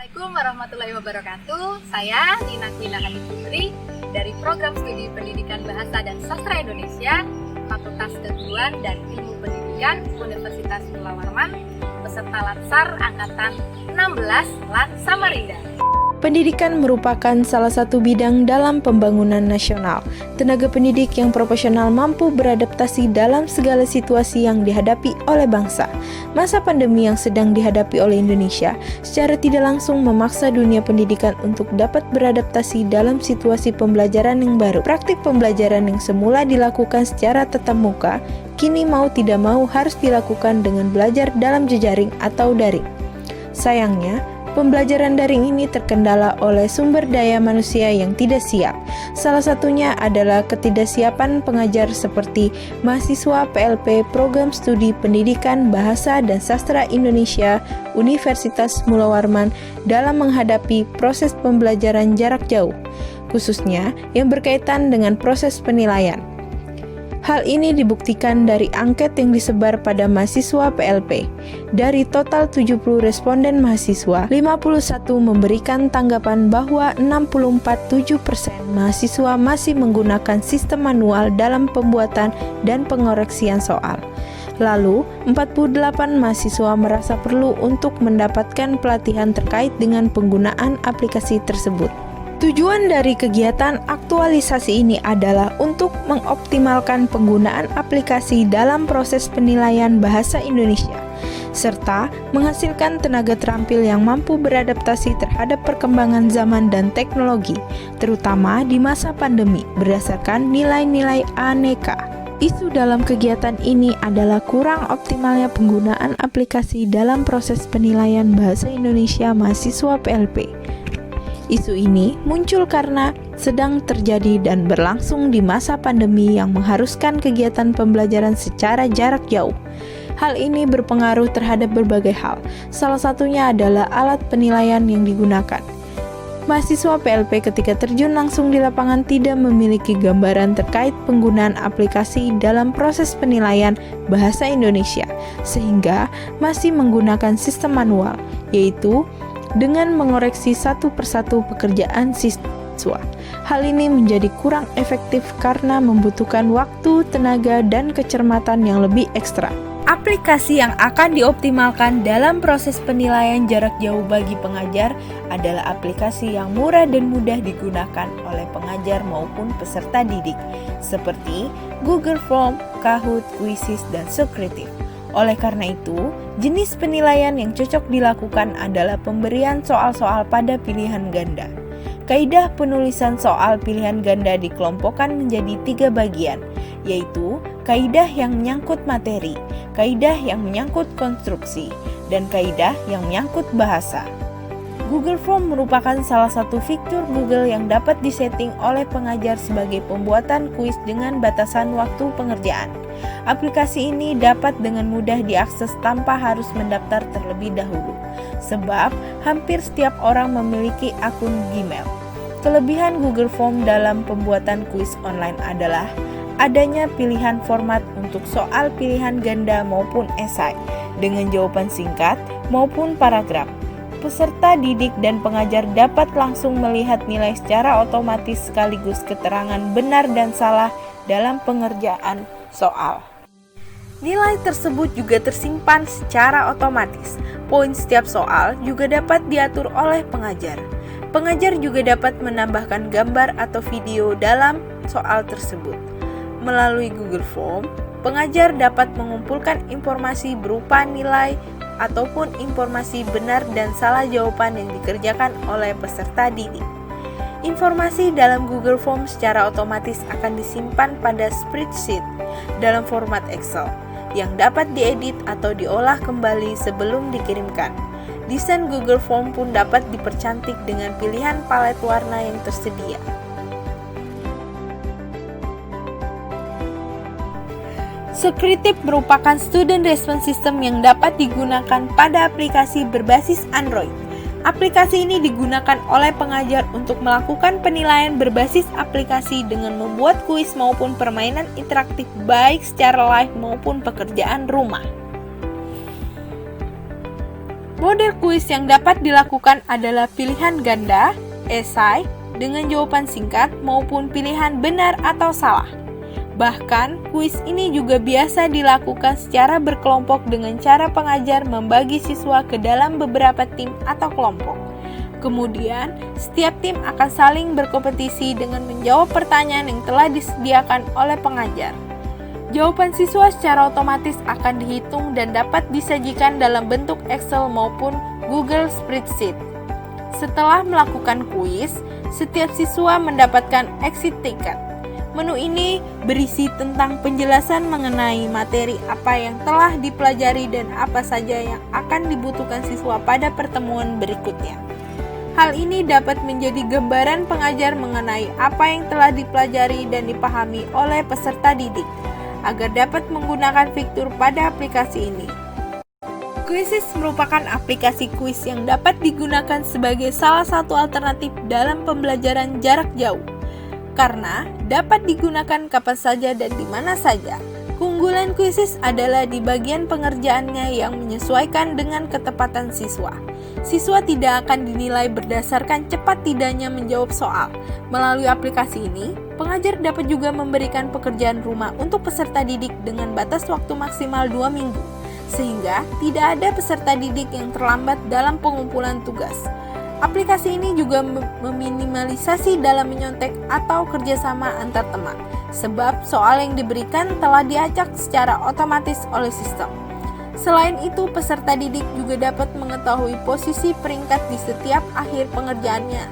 Assalamualaikum warahmatullahi wabarakatuh. Saya Nina Kwina Hadi Putri dari Program Studi Pendidikan Bahasa dan Sastra Indonesia, Fakultas Keguruan dan Ilmu Pendidikan Universitas Mula Warman, peserta Latsar Angkatan 16 LAN Samarinda. Pendidikan merupakan salah satu bidang dalam pembangunan nasional. Tenaga pendidik yang profesional mampu beradaptasi dalam segala situasi yang dihadapi oleh bangsa. Masa pandemi yang sedang dihadapi oleh Indonesia secara tidak langsung memaksa dunia pendidikan untuk dapat beradaptasi dalam situasi pembelajaran yang baru. Praktik pembelajaran yang semula dilakukan secara tatap muka, kini mau tidak mau harus dilakukan dengan belajar dalam jejaring atau daring. Sayangnya, pembelajaran daring ini terkendala oleh sumber daya manusia yang tidak siap. Salah satunya adalah ketidaksiapan pengajar seperti mahasiswa PLP Program Studi Pendidikan Bahasa dan Sastra Indonesia Universitas Mula Warman dalam menghadapi proses pembelajaran jarak jauh, khususnya yang berkaitan dengan proses penilaian. Hal ini dibuktikan dari angket yang disebar pada mahasiswa PLP. Dari total 70 responden mahasiswa, 51 memberikan tanggapan bahwa 64,7% mahasiswa masih menggunakan sistem manual dalam pembuatan dan pengoreksian soal. Lalu, 48 mahasiswa merasa perlu untuk mendapatkan pelatihan terkait dengan penggunaan aplikasi tersebut. Tujuan dari kegiatan aktualisasi ini adalah untuk mengoptimalkan penggunaan aplikasi dalam proses penilaian bahasa Indonesia, serta menghasilkan tenaga terampil yang mampu beradaptasi terhadap perkembangan zaman dan teknologi, terutama di masa pandemi, berdasarkan nilai-nilai aneka. Isu dalam kegiatan ini adalah kurang optimalnya penggunaan aplikasi dalam proses penilaian bahasa Indonesia mahasiswa PLP. Isu ini muncul karena sedang terjadi dan berlangsung di masa pandemi yang mengharuskan kegiatan pembelajaran secara jarak jauh. Hal ini berpengaruh terhadap berbagai hal, salah satunya adalah alat penilaian yang digunakan. Mahasiswa PLP ketika terjun langsung di lapangan tidak memiliki gambaran terkait penggunaan aplikasi dalam proses penilaian bahasa Indonesia, sehingga masih menggunakan sistem manual, yaitu dengan mengoreksi satu persatu pekerjaan siswa. Hal ini menjadi kurang efektif karena membutuhkan waktu, tenaga, dan kecermatan yang lebih ekstra. Aplikasi yang akan dioptimalkan dalam proses penilaian jarak jauh bagi pengajar adalah aplikasi yang murah dan mudah digunakan oleh pengajar maupun peserta didik, seperti Google Form, Kahoot, Quizizz, dan Socrative. Oleh karena itu, jenis penilaian yang cocok dilakukan adalah pemberian soal-soal pada pilihan ganda. Kaidah penulisan soal pilihan ganda dikelompokkan menjadi 3 bagian, yaitu kaidah yang menyangkut materi, kaidah yang menyangkut konstruksi, dan kaidah yang menyangkut bahasa. Google Form merupakan salah satu fitur Google yang dapat disetting oleh pengajar sebagai pembuatan kuis dengan batasan waktu pengerjaan. Aplikasi ini dapat dengan mudah diakses tanpa harus mendaftar terlebih dahulu, sebab hampir setiap orang memiliki akun Gmail. Kelebihan Google Form dalam pembuatan kuis online adalah adanya pilihan format untuk soal pilihan ganda maupun esai, dengan jawaban singkat maupun paragraf. Peserta didik dan pengajar dapat langsung melihat nilai secara otomatis sekaligus keterangan benar dan salah dalam pengerjaan soal. Nilai tersebut juga tersimpan secara otomatis. Poin setiap soal juga dapat diatur oleh pengajar. Pengajar juga dapat menambahkan gambar atau video dalam soal tersebut. Melalui Google Form, pengajar dapat mengumpulkan informasi berupa nilai ataupun informasi benar dan salah jawaban yang dikerjakan oleh peserta didik. Informasi dalam Google Form secara otomatis akan disimpan pada spreadsheet dalam format Excel yang dapat diedit atau diolah kembali sebelum dikirimkan. Desain Google Form pun dapat dipercantik dengan pilihan palet warna yang tersedia. Socrative merupakan student response system yang dapat digunakan pada aplikasi berbasis Android. Aplikasi ini digunakan oleh pengajar untuk melakukan penilaian berbasis aplikasi dengan membuat kuis maupun permainan interaktif baik secara live maupun pekerjaan rumah. Model kuis yang dapat dilakukan adalah pilihan ganda, esai, dengan jawaban singkat maupun pilihan benar atau salah. Bahkan, kuis ini juga biasa dilakukan secara berkelompok dengan cara pengajar membagi siswa ke dalam beberapa tim atau kelompok. Kemudian, setiap tim akan saling berkompetisi dengan menjawab pertanyaan yang telah disediakan oleh pengajar. Jawaban siswa secara otomatis akan dihitung dan dapat disajikan dalam bentuk Excel maupun Google Spreadsheet. Setelah melakukan kuis, setiap siswa mendapatkan exit ticket. Menu ini berisi tentang penjelasan mengenai materi apa yang telah dipelajari dan apa saja yang akan dibutuhkan siswa pada pertemuan berikutnya. Hal ini dapat menjadi gambaran pengajar mengenai apa yang telah dipelajari dan dipahami oleh peserta didik, agar dapat menggunakan fitur pada aplikasi ini. Quizizz merupakan aplikasi kuis yang dapat digunakan sebagai salah satu alternatif dalam pembelajaran jarak jauh, karena dapat digunakan kapan saja dan di mana saja. Keunggulan Quizizz adalah di bagian pengerjaannya yang menyesuaikan dengan ketepatan siswa. Siswa tidak akan dinilai berdasarkan cepat tidaknya menjawab soal. Melalui aplikasi ini, pengajar dapat juga memberikan pekerjaan rumah untuk peserta didik dengan batas waktu maksimal 2 minggu, sehingga tidak ada peserta didik yang terlambat dalam pengumpulan tugas. Aplikasi ini juga meminimalisasi dalam menyontek atau kerjasama antar teman, sebab soal yang diberikan telah diacak secara otomatis oleh sistem. Selain itu, peserta didik juga dapat mengetahui posisi peringkat di setiap akhir pengerjaannya.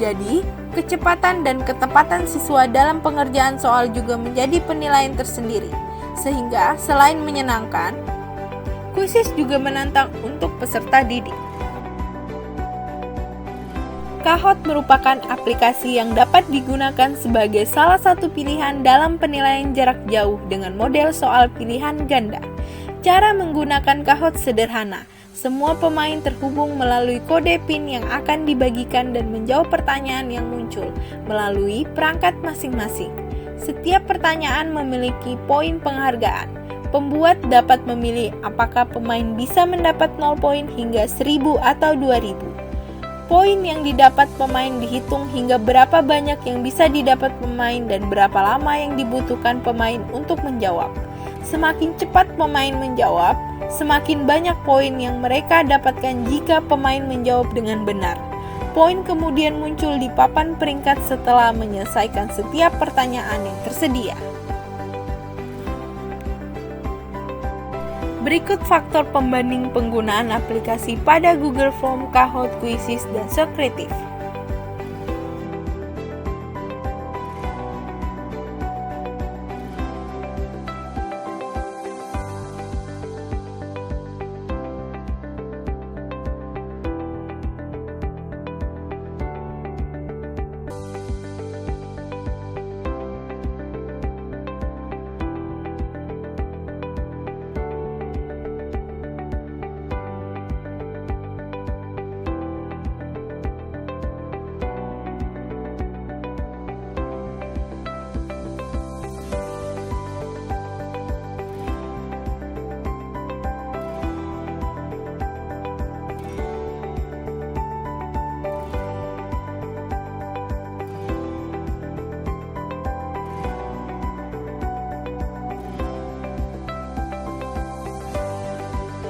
Jadi, kecepatan dan ketepatan siswa dalam pengerjaan soal juga menjadi penilaian tersendiri. Sehingga, selain menyenangkan, Quizizz juga menantang untuk peserta didik. Kahoot merupakan aplikasi yang dapat digunakan sebagai salah satu pilihan dalam penilaian jarak jauh dengan model soal pilihan ganda. Cara menggunakan Kahoot sederhana. Semua pemain terhubung melalui kode PIN yang akan dibagikan dan menjawab pertanyaan yang muncul melalui perangkat masing-masing. Setiap pertanyaan memiliki poin penghargaan. Pembuat dapat memilih apakah pemain bisa mendapat 0 poin hingga 1000 atau 2000. Poin yang didapat pemain dihitung hingga berapa banyak yang bisa didapat pemain dan berapa lama yang dibutuhkan pemain untuk menjawab. Semakin cepat pemain menjawab, semakin banyak poin yang mereka dapatkan jika pemain menjawab dengan benar. Poin kemudian muncul di papan peringkat setelah menyelesaikan setiap pertanyaan yang tersedia. Berikut faktor pembanding penggunaan aplikasi pada Google Form, Kahoot, Quizizz, dan Socrative.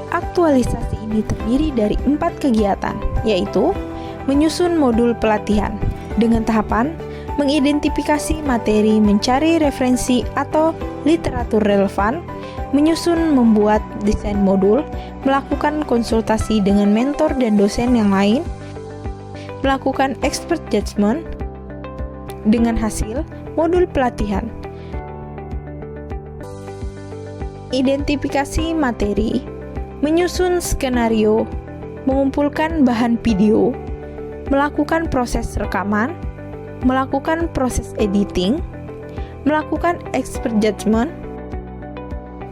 Aktualisasi ini terdiri dari 4 kegiatan, yaitu menyusun modul pelatihan dengan tahapan mengidentifikasi materi, mencari referensi atau literatur relevan, menyusun membuat desain modul, melakukan konsultasi dengan mentor dan dosen yang lain, melakukan expert judgment dengan hasil modul pelatihan. Identifikasi materi, menyusun skenario, mengumpulkan bahan video, melakukan proses rekaman, melakukan proses editing, melakukan expert judgment,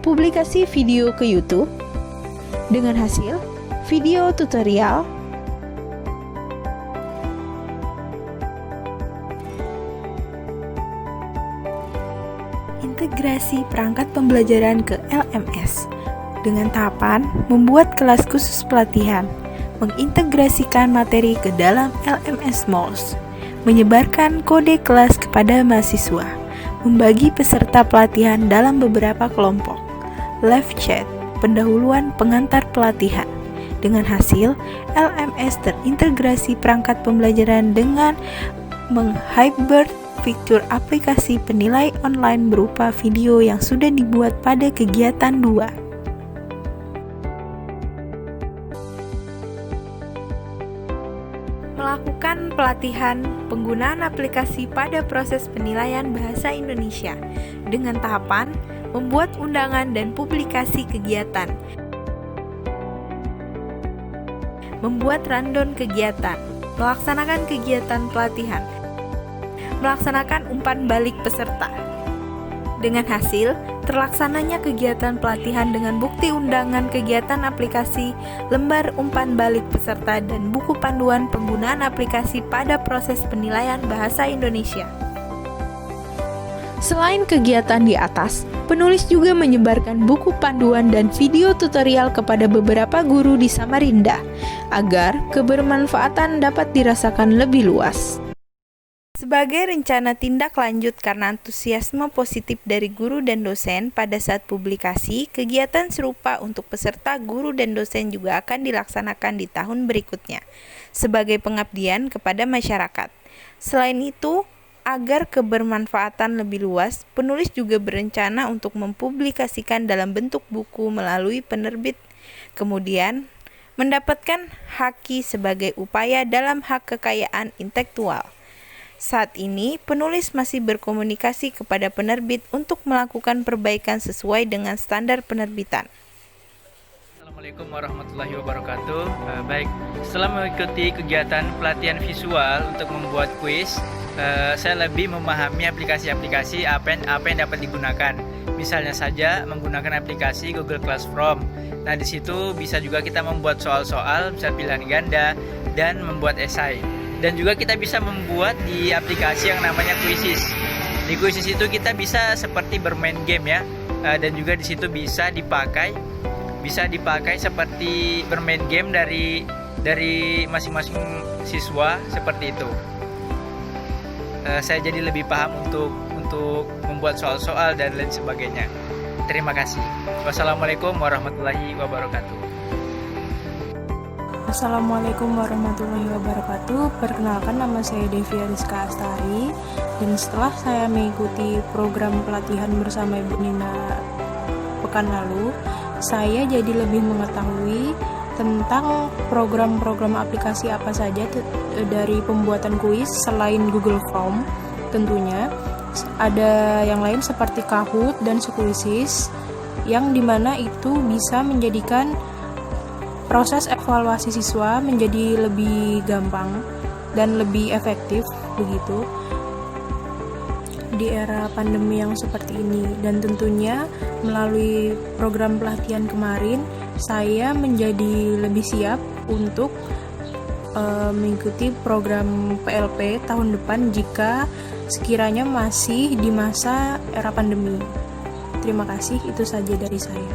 publikasi video ke YouTube, dengan hasil video tutorial, integrasi perangkat pembelajaran ke LMS, dengan tahapan membuat kelas khusus pelatihan, mengintegrasikan materi ke dalam LMS MOOC, menyebarkan kode kelas kepada mahasiswa, membagi peserta pelatihan dalam beberapa kelompok, live chat, pendahuluan pengantar pelatihan. Dengan hasil, LMS terintegrasi perangkat pembelajaran dengan menghybrid fitur aplikasi penilai online berupa video yang sudah dibuat pada kegiatan 2. Melakukan pelatihan penggunaan aplikasi pada proses penilaian bahasa Indonesia dengan tahapan membuat undangan dan publikasi kegiatan, membuat rundown kegiatan, melaksanakan kegiatan pelatihan, melaksanakan umpan balik peserta. Dengan hasil, terlaksananya kegiatan pelatihan dengan bukti undangan kegiatan aplikasi, lembar umpan balik peserta, dan buku panduan penggunaan aplikasi pada proses penilaian bahasa Indonesia. Selain kegiatan di atas, penulis juga menyebarkan buku panduan dan video tutorial kepada beberapa guru di Samarinda, agar kebermanfaatan dapat dirasakan lebih luas. Sebagai rencana tindak lanjut karena antusiasme positif dari guru dan dosen pada saat publikasi, kegiatan serupa untuk peserta guru dan dosen juga akan dilaksanakan di tahun berikutnya, sebagai pengabdian kepada masyarakat. Selain itu, agar kebermanfaatan lebih luas, penulis juga berencana untuk mempublikasikan dalam bentuk buku melalui penerbit, kemudian mendapatkan haki sebagai upaya dalam hak kekayaan intelektual. Saat ini, penulis masih berkomunikasi kepada penerbit untuk melakukan perbaikan sesuai dengan standar penerbitan. Assalamualaikum warahmatullahi wabarakatuh. Baik, setelah mengikuti kegiatan pelatihan visual untuk membuat kuis, saya lebih memahami aplikasi-aplikasi apa yang dapat digunakan. Misalnya saja menggunakan aplikasi Google Classroom. Nah, di situ bisa juga kita membuat soal-soal, misal pilihan ganda, dan membuat esai. Dan juga kita bisa membuat di aplikasi yang namanya Quizzes. Di Quizzes itu kita bisa seperti bermain game ya, dan juga di situ bisa dipakai seperti bermain game dari masing-masing siswa seperti itu. Saya jadi lebih paham untuk membuat soal-soal dan lain sebagainya. Terima kasih. Wassalamualaikum warahmatullahi wabarakatuh. Assalamualaikum warahmatullahi wabarakatuh. Perkenalkan, nama saya Devi Ariska Astari, dan setelah saya mengikuti program pelatihan bersama Ibu Nina pekan lalu, saya jadi lebih mengetahui tentang program-program aplikasi apa saja dari pembuatan kuis selain Google Form. Tentunya ada yang lain seperti Kahoot dan Squeezes, yang dimana itu bisa menjadikan proses evaluasi siswa menjadi lebih gampang dan lebih efektif begitu di era pandemi yang seperti ini. Dan tentunya melalui program pelatihan kemarin, saya menjadi lebih siap untuk mengikuti program PLP tahun depan jika sekiranya masih di masa era pandemi. Terima kasih, itu saja dari saya.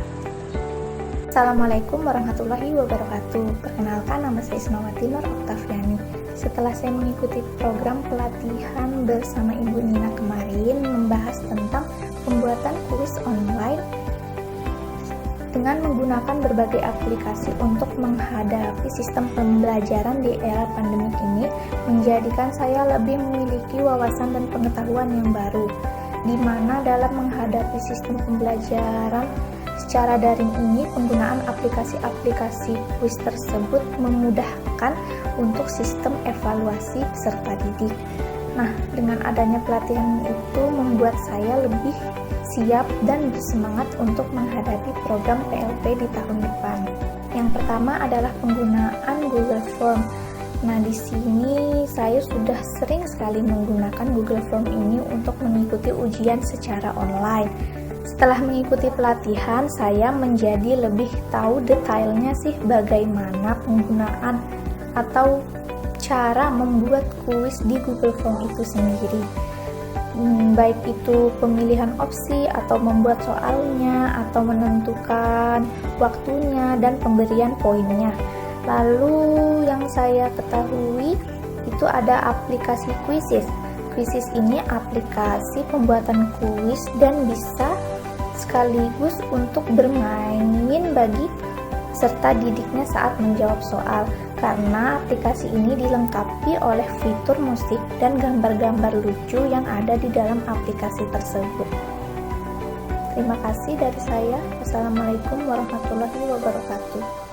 Assalamualaikum warahmatullahi wabarakatuh. Perkenalkan, nama saya Ismawati Nur Oktaviani. Setelah saya mengikuti program pelatihan bersama Ibu Nina kemarin membahas tentang pembuatan kuis online dengan menggunakan berbagai aplikasi untuk menghadapi sistem pembelajaran di era pandemi ini, menjadikan saya lebih memiliki wawasan dan pengetahuan yang baru, di mana dalam menghadapi sistem pembelajaran secara daring ini, penggunaan aplikasi-aplikasi kuis tersebut memudahkan untuk sistem evaluasi peserta didik. Nah, dengan adanya pelatihan itu membuat saya lebih siap dan bersemangat untuk menghadapi program PLP di tahun depan. Yang pertama adalah penggunaan Google Form. Nah, di sini saya sudah sering sekali menggunakan Google Form ini untuk mengikuti ujian secara online. Setelah mengikuti pelatihan, saya menjadi lebih tahu detailnya sih bagaimana penggunaan atau cara membuat kuis di Google Form itu sendiri. Baik itu pemilihan opsi atau membuat soalnya atau menentukan waktunya dan pemberian poinnya. Lalu yang saya ketahui itu ada aplikasi Quizizz. Quizizz ini aplikasi pembuatan kuis dan bisa sekaligus untuk bermain bagi serta didiknya saat menjawab soal, karena aplikasi ini dilengkapi oleh fitur musik dan gambar-gambar lucu yang ada di dalam aplikasi tersebut. Terima kasih dari saya. Wassalamualaikum warahmatullahi wabarakatuh.